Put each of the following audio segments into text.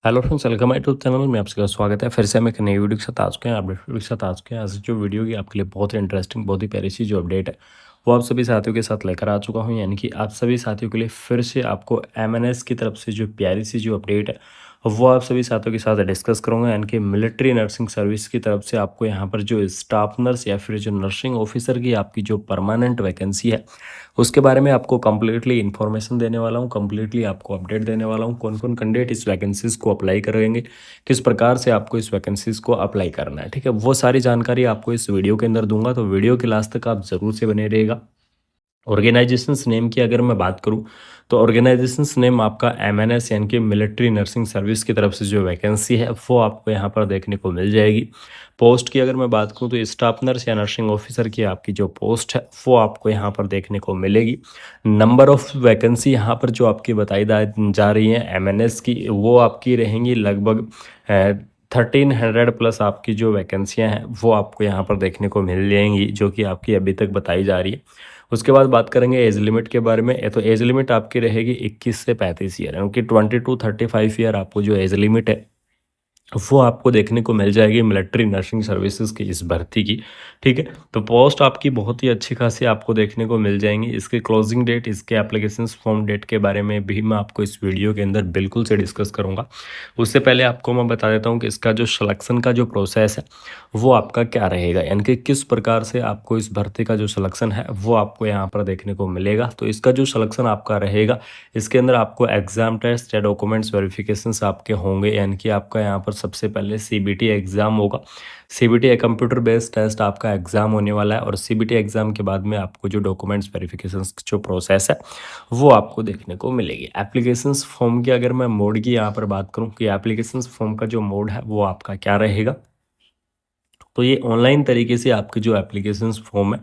Hello friends, welcome my YouTube channel में आपका स्वागत है। फिर से हम एक नई वीडियो के साथ आ चुके हैं, अपडेट वीडियो के साथ आ चुके हैं। आज जो वीडियो की आपके लिए बहुत ही इंटरेस्टिंग, बहुत ही प्यारी सी जो अपडेट है वो आप सभी साथियों के साथ लेकर आ चुका हूं। यानी कि आप सभी साथियों के लिए फिर से आपको एमएनएस की तरफ से जो प्यारी सी जो अपडेट है वो आप सभी साथियों के साथ डिस्कस करूंगा। यानी कि मिलिट्री नर्सिंग सर्विस की तरफ से आपको यहाँ पर जो स्टाफ नर्स या फिर जो नर्सिंग ऑफिसर की आपकी जो परमानेंट वैकेंसी है उसके बारे में आपको कंप्लीटली इन्फॉर्मेशन देने वाला हूँ, कंप्लीटली आपको अपडेट देने वाला हूँ। कौन कौन कैंडिडेट इस वैकेंसीज को अप्लाई करेंगे, किस प्रकार से आपको इस वैकेंसीज को अप्लाई करना है, ठीक है, वो सारी जानकारी आपको इस वीडियो के अंदर दूंगा। तो वीडियो के लास्ट तक आप जरूर से बने रहिएगा। ऑर्गेनाइजेशंस नेम की अगर मैं बात करूं तो ऑर्गेनाइजेशंस नेम आपका एमएनएस यानी कि मिलिट्री नर्सिंग सर्विस की तरफ से जो वैकेंसी है वो आपको यहाँ पर देखने को मिल जाएगी। पोस्ट की अगर मैं बात करूं तो स्टाफ नर्स या नर्सिंग ऑफिसर की आपकी जो पोस्ट है वो आपको यहाँ पर देखने को मिलेगी। नंबर ऑफ वैकेंसी यहाँ पर जो आपकी बताई जा रही है एमएनएस की, वो आपकी रहेंगी लगभग 1300 प्लस आपकी जो वैकेंसियाँ हैं वो आपको यहाँ पर देखने को मिल जाएंगी, जो कि आपकी अभी तक बताई जा रही है। उसके बाद बात करेंगे एज लिमिट के बारे में। तो एज लिमिट आपकी रहेगी 21 से 35 ईयर, क्योंकि 20 to 35 ईयर आपको जो एज लिमिट है वो आपको देखने को मिल जाएगी मिलिट्री नर्सिंग सर्विसेज की इस भर्ती की। ठीक है, तो पोस्ट आपकी बहुत ही अच्छी खासी आपको देखने को मिल जाएंगी। इसके क्लोजिंग डेट, इसके एप्लीकेशन फॉर्म डेट के बारे में भी मैं आपको इस वीडियो के अंदर बिल्कुल से डिस्कस करूंगा। उससे पहले आपको मैं बता देता हूं कि इसका जो सिलेक्शन का जो प्रोसेस है वो आपका क्या रहेगा, यानी कि किस प्रकार से आपको इस भर्ती का जो सिलेक्शन है वो आपको यहाँ पर देखने को मिलेगा। तो इसका जो सिलेक्शन आपका रहेगा, इसके अंदर आपको एग्जाम टेस्ट या डॉक्यूमेंट्स वेरिफिकेशंस आपके होंगे। यानी कि आपका यहाँ पर सबसे पहले सीबीटी एग्ज़ाम होगा। सीबीटी एक कंप्यूटर बेस्ड टेस्ट आपका एग्ज़ाम होने वाला है, और सीबीटी एग्ज़ाम के बाद में आपको जो डॉक्यूमेंट्स वेरिफिकेशंस जो प्रोसेस है वो आपको देखने को मिलेगी। एप्लीकेशंस फॉर्म की अगर मैं मोड की यहाँ पर बात करूँ कि एप्लीकेशंस फॉर्म का जो मोड है वो आपका क्या रहेगा, तो ये ऑनलाइन तरीके से आपके जो एप्लीकेशंस फॉर्म है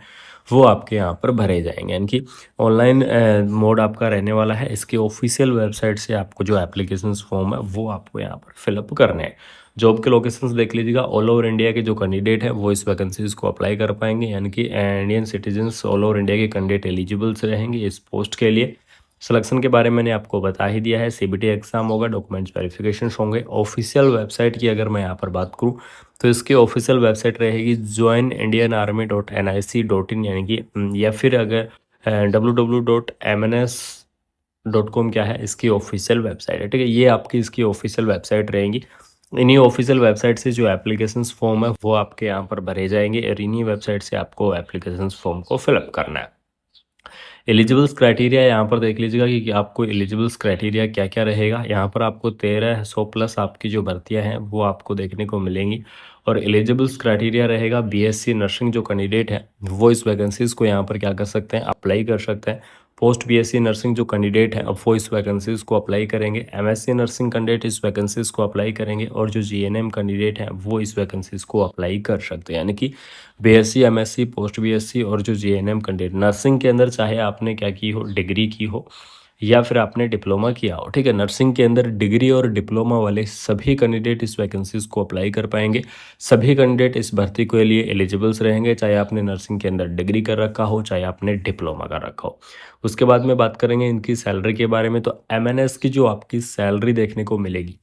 वो आपके यहाँ पर भरे जाएंगे। यानी कि ऑनलाइन मोड आपका रहने वाला है। इसके ऑफिशियल वेबसाइट से आपको जो एप्लीकेशंस फॉर्म है वो आपको यहाँ पर फिलअप करने हैं। जॉब के लोकेशंस देख लीजिएगा। ऑल ओवर इंडिया के जो कैंडिडेट है वो इस वैकेंसीज को अप्लाई कर पाएंगे। यानी कि Indian citizens all over India के कैंडिडेट एलिजिबल्स रहेंगे इस पोस्ट के लिए। सिलेक्शन के बारे में मैंने आपको बता ही दिया है। सीबीटी एग्जाम होगा, डॉक्यूमेंट्स वेरिफिकेशन होंगे। ऑफिशियल वेबसाइट की अगर मैं यहाँ पर बात करूँ तो इसकी ऑफिशियल वेबसाइट रहेगी joinindianarmy.nic.in, यानी कि या फिर अगर www.mns.com क्या है इसकी ऑफिशियल वेबसाइट है। ठीक है, ये आपकी इसकी ऑफिशियल वेबसाइट रहेंगी। इन्हीं ऑफिशियल वेबसाइट से जो एप्लीकेशंस फॉर्म है वो आपके यहाँ पर भरे जाएंगे, और इन्हीं वेबसाइट से आपको एप्लीकेशंस फॉर्म को फिलअप करना है। एलिजिबल्स क्राइटेरिया यहाँ पर देख लीजिएगा कि आपको एलिजिबल्स क्राइटेरिया क्या क्या रहेगा। यहाँ पर आपको 1300 प्लस आपकी जो भर्तियाँ हैं वो आपको देखने को मिलेंगी, और एलिजिबल्स क्राइटेरिया रहेगा बीएससी नर्सिंग जो कैंडिडेट है वो इस वैकेंसीज को यहाँ पर क्या कर सकते हैं, अप्लाई कर सकते हैं। पोस्ट बीएससी नर्सिंग जो कैंडिडेट है अब वो इस वैकेंसीज को अप्लाई करेंगे। एमएससी नर्सिंग कैंडिडेट इस वैकेंसीज को अप्लाई करेंगे, और जो जीएनएम कैंडिडेट हैं वो इस वैकेंसीज को अप्लाई कर सकते हैं। यानी कि बीएससी, एमएससी, पोस्ट बीएससी और जो जीएनएम कैंडिडेट नर्सिंग के अंदर, चाहे आपने क्या की हो, डिग्री की हो या फिर आपने डिप्लोमा किया हो, ठीक है, नर्सिंग के अंदर डिग्री और डिप्लोमा वाले सभी कैंडिडेट इस वैकेंसीज को अप्लाई कर पाएंगे। सभी कैंडिडेट इस भर्ती के लिए एलिजिबल्स रहेंगे, चाहे आपने नर्सिंग के अंदर डिग्री कर रखा हो, चाहे आपने डिप्लोमा कर रखा हो। उसके बाद में बात करेंगे इनकी सैलरी के बारे में। तो एमएनएस की जो आपकी सैलरी देखने को मिलेगी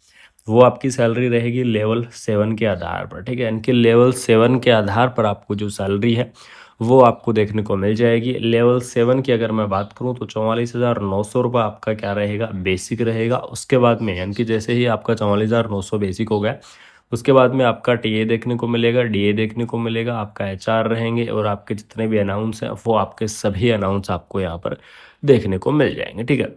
वो आपकी सैलरी रहेगी लेवल 7 के आधार पर। ठीक है, इनके लेवल 7 के आधार पर आपको जो सैलरी है वो आपको देखने को मिल जाएगी। लेवल 7 की अगर मैं बात करूं तो 44,900 रुपये आपका क्या रहेगा, बेसिक रहेगा। उसके बाद में यानी कि जैसे ही आपका 44,900 बेसिक हो गया, उसके बाद में आपका टीए देखने को मिलेगा, डीए देखने को मिलेगा, आपका एचआर रहेंगे, और आपके जितने भी अनाउंस हैं वो आपके सभी अनाउंस आपको यहाँ पर देखने को मिल जाएंगे। ठीक है,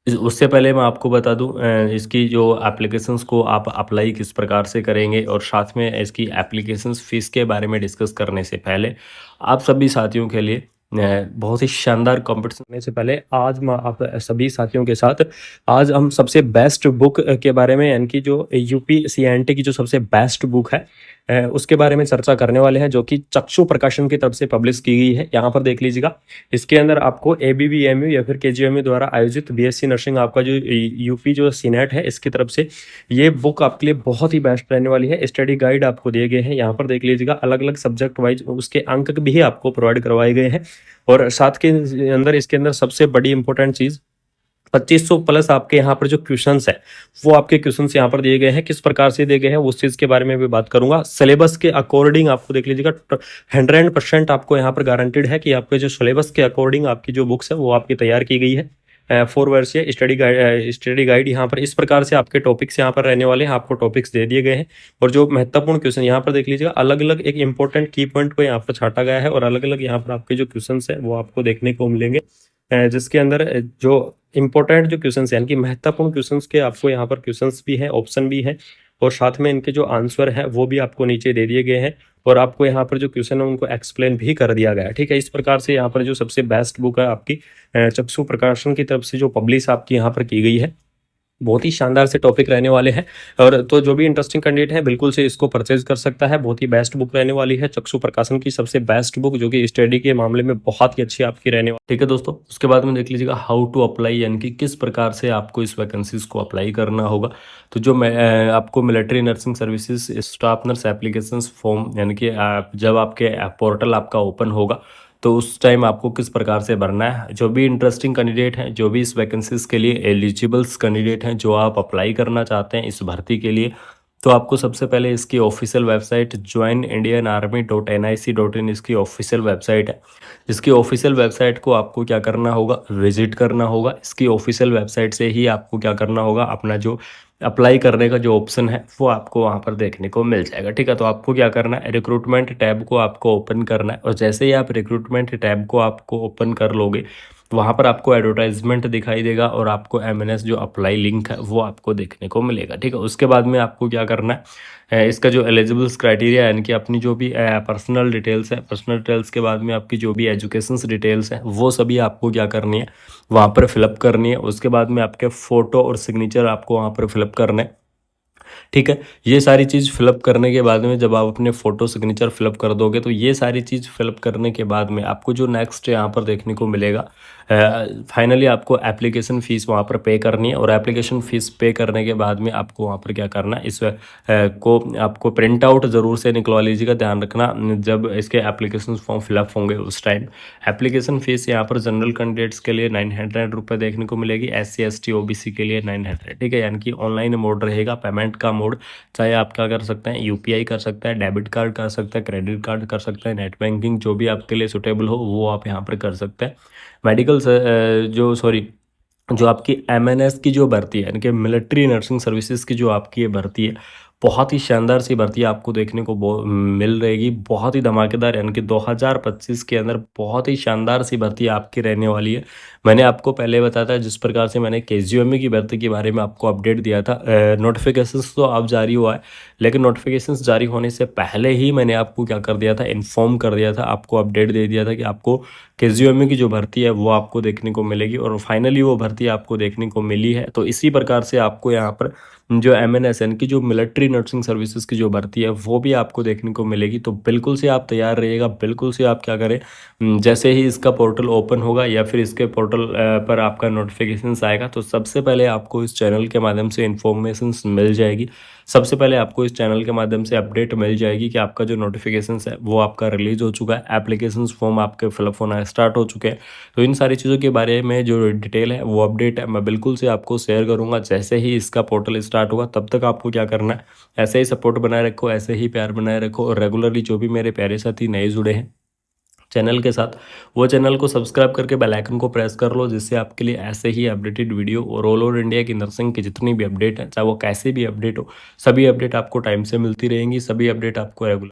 उससे पहले मैं आपको बता दूं इसकी जो एप्लीकेशंस को आप अप्लाई किस प्रकार से करेंगे, और साथ में इसकी एप्लीकेशंस फ़ीस के बारे में डिस्कस करने से पहले आप सभी साथियों के लिए बहुत ही शानदार कॉम्पिटिशन करने से पहले आज मैं आप सभी साथियों के साथ आज हम सबसे बेस्ट बुक के बारे में, यानी कि जो यूपी सीएनटी की जो सबसे बेस्ट बुक है उसके बारे में चर्चा करने वाले हैं, जो कि चक्षु प्रकाशन की तरफ से पब्लिश की गई है। यहाँ पर देख लीजिएगा, इसके अंदर आपको एबीबीएमयू या फिर केजीएमयू द्वारा आयोजित बीएससी नर्सिंग आपका जो यूपी जो सीनेट है इसकी तरफ से ये बुक आपके लिए बहुत ही बेस्ट रहने वाली है। स्टडी गाइड आपको दिए गए हैं, यहाँ पर देख लीजिएगा, अलग अलग सब्जेक्ट वाइज उसके अंक भी आपको प्रोवाइड करवाए गए हैं। और साथ के अंदर इसके अंदर सबसे बड़ी इंपॉर्टेंट चीज़ 2500 प्लस आपके यहाँ पर जो क्वेश्चंस है वो आपके क्वेश्चंस यहाँ पर दिए गए हैं। किस प्रकार से दिए गए हैं उस चीज़ के बारे में भी बात करूंगा। सिलेबस के अकॉर्डिंग आपको देख लीजिएगा 100% आपको यहाँ पर गारंटेड है कि आपके जो सिलेबस के अकॉर्डिंग आपकी जो बुक्स है वो आपकी तैयार की गई है। 4 वर्षीय स्टडी गाइड यहाँ पर इस प्रकार से आपके टॉपिक्स यहाँ पर रहने वाले हैं। आपको टॉपिक्स दे दिए गए हैं और जो महत्वपूर्ण क्वेश्चन यहाँ पर देख लीजिएगा, अलग अलग एक इंपॉर्टेंट की पॉइंट को यहाँ पर छाटा गया है और अलग अलग यहाँ पर आपके जो क्वेश्चन है वो आपको देखने को मिलेंगे, जिसके अंदर जो इंपॉर्टेंट जो क्वेश्चंस हैं यानी कि महत्वपूर्ण क्वेश्चंस के आपको यहाँ पर क्वेश्चंस भी है, ऑप्शन भी है और साथ में इनके जो आंसर है वो भी आपको नीचे दे दिए गए हैं और आपको यहाँ पर जो क्वेश्चन है उनको एक्सप्लेन भी कर दिया गया है। ठीक है, इस प्रकार से यहाँ पर जो सबसे बेस्ट बुक है आपकी चक्षु प्रकाशन की तरफ से जो पब्लिश आपकी यहाँ पर की गई है, बहुत ही शानदार से टॉपिक रहने वाले हैं। और तो जो भी इंटरेस्टिंग कैंडिडेट है बिल्कुल से इसको परचेज कर सकता है। बहुत ही बेस्ट बुक रहने वाली है, चक्षु प्रकाशन की सबसे बेस्ट बुक, जो कि स्टडी के मामले में बहुत ही अच्छी आपकी रहने वाली। ठीक है दोस्तों, उसके बाद में देख लीजिएगा हाउ टू अप्लाई, यानी कि किस प्रकार से आपको इस वैकेंसीज को अप्लाई करना होगा। तो जो आपको military nursing services staff nurse application form, यानी कि जब आपके पोर्टल आपका ओपन होगा तो उस टाइम आपको किस प्रकार से भरना है। जो भी इंटरेस्टिंग कैंडिडेट हैं, जो भी इस वैकेंसीज के लिए एलिजिबल्स कैंडिडेट हैं, जो आप अप्लाई करना चाहते हैं इस भर्ती के लिए, तो आपको सबसे पहले इसकी ऑफिशियल वेबसाइट joinindianarmy.nic.in इसकी ऑफिशियल वेबसाइट है। इसकी ऑफिशियल वेबसाइट को आपको क्या करना होगा, विजिट करना होगा। इसकी ऑफिशियल वेबसाइट से ही आपको क्या करना होगा, अपना जो अप्लाई करने का जो ऑप्शन है वो आपको वहाँ पर देखने को मिल जाएगा। ठीक है, तो आपको क्या करना है, रिक्रूटमेंट टैब को आपको ओपन करना है और जैसे ही आप रिक्रूटमेंट टैब को आपको ओपन कर लोगे वहाँ पर आपको एडवर्टाइजमेंट दिखाई देगा और आपको एमएनएस जो अप्लाई लिंक है वो आपको देखने को मिलेगा। ठीक है, उसके बाद में आपको क्या करना है, इसका जो एलिजिबल्स क्राइटेरिया यानी कि अपनी जो भी पर्सनल डिटेल्स है, पर्सनल डिटेल्स के बाद में आपकी जो भी एजुकेशन डिटेल्स हैं वो सभी आपको क्या करनी है, वहाँ पर फिलअप करनी है। उसके बाद में आपके फ़ोटो और सिग्नेचर आपको वहाँ पर फिलअप करना है। ठीक है, ये सारी चीज़ फिलअप करने के बाद में जब आप अपने फ़ोटो सिग्नेचर फिलअप कर दोगे तो ये सारी चीज़ फिलअप करने के बाद में आपको जो नेक्स्ट यहाँ पर देखने को मिलेगा, फाइनली आपको एप्लीकेशन फ़ीस वहाँ पर पे करनी है और एप्लीकेशन फ़ीस पे करने के बाद में आपको वहाँ पर क्या करना है, इस को आपको प्रिंट आउट ज़रूर से निकलवा लीजिएगा। ध्यान रखना जब इसके एप्लीकेशन फॉर्म फिलअप होंगे उस टाइम एप्लीकेशन फ़ीस यहाँ पर जनरल कैंडिडेट्स के लिए 900 रुपये देखने को मिलेगी, SC ST OBC के लिए 900। ठीक है, यानी कि ऑनलाइन मोड रहेगा पेमेंट का मोड। चाहे आप क्या कर सकते हैं, UPI कर सकते हैं, डेबिट कार्ड कर सकते हैं, क्रेडिट कार्ड कर सकते हैं, नेट बैंकिंग, जो भी आपके लिए सुटेबल हो वो आप यहाँ पर कर सकते हैं। मेडिकल जो आपकी MNS की जो भर्ती है यानी कि मिलिट्री नर्सिंग सर्विसेज की जो आपकी ये भर्ती है, बहुत ही शानदार सी भर्ती आपको देखने को मिल रहेगी। बहुत ही धमाकेदार, यानी कि 2025 के अंदर बहुत ही शानदार सी भर्ती आपकी रहने वाली है। मैंने आपको पहले बताया था, जिस प्रकार से मैंने KGMA की भर्ती के बारे में आपको अपडेट दिया था। नोटिफिकेशंस तो अब जारी हुआ है, लेकिन नोटिफिकेशंस जारी होने से पहले ही मैंने आपको क्या कर दिया था, इन्फॉर्म कर दिया था, आपको अपडेट दे दिया था कि आपको KGMA की जो भर्ती है वो आपको देखने को मिलेगी और फाइनली वो भर्ती आपको देखने को मिली है। तो इसी प्रकार से आपको यहाँ पर जो MNS यानी कि जो मिलिट्री नर्सिंग सर्विसेज की जो भर्ती है वो भी आपको देखने को मिलेगी। तो बिल्कुल से आप तैयार रहिएगा, बिल्कुल से आप क्या करें, जैसे ही इसका पोर्टल ओपन होगा या फिर इसके पोर्टल पर आपका नोटिफिकेशंस आएगा तो सबसे पहले आपको इस चैनल के माध्यम से इन्फॉर्मेशंस मिल जाएगी। सबसे पहले आपको इस चैनल के माध्यम से अपडेट मिल जाएगी कि आपका जो नोटिफिकेशंस है वो आपका रिलीज हो चुका है, एप्लीकेशंस फॉर्म आपके फिलअप होना स्टार्ट हो चुके हैं। तो इन सारी चीज़ों के बारे में जो डिटेल है वो अपडेट है मैं बिल्कुल से आपको शेयर करूंगा जैसे ही इसका पोर्टल स्टार्ट होगा। तब तक आपको क्या करना है, ऐसे ही सपोर्ट बनाए रखो, ऐसे ही प्यार बनाए रखो और रेगुलरली जो भी मेरे प्यारे साथी नए जुड़े हैं चैनल के साथ, वो चैनल को सब्सक्राइब करके बेल आइकन को प्रेस कर लो, जिससे आपके लिए ऐसे ही अपडेटेड वीडियो और ऑल ओवर इंडिया की नर्सिंग की जितनी भी अपडेट है, चाहे वो कैसे भी अपडेट हो, सभी अपडेट आपको टाइम से मिलती रहेंगी, सभी अपडेट आपको रेगुलर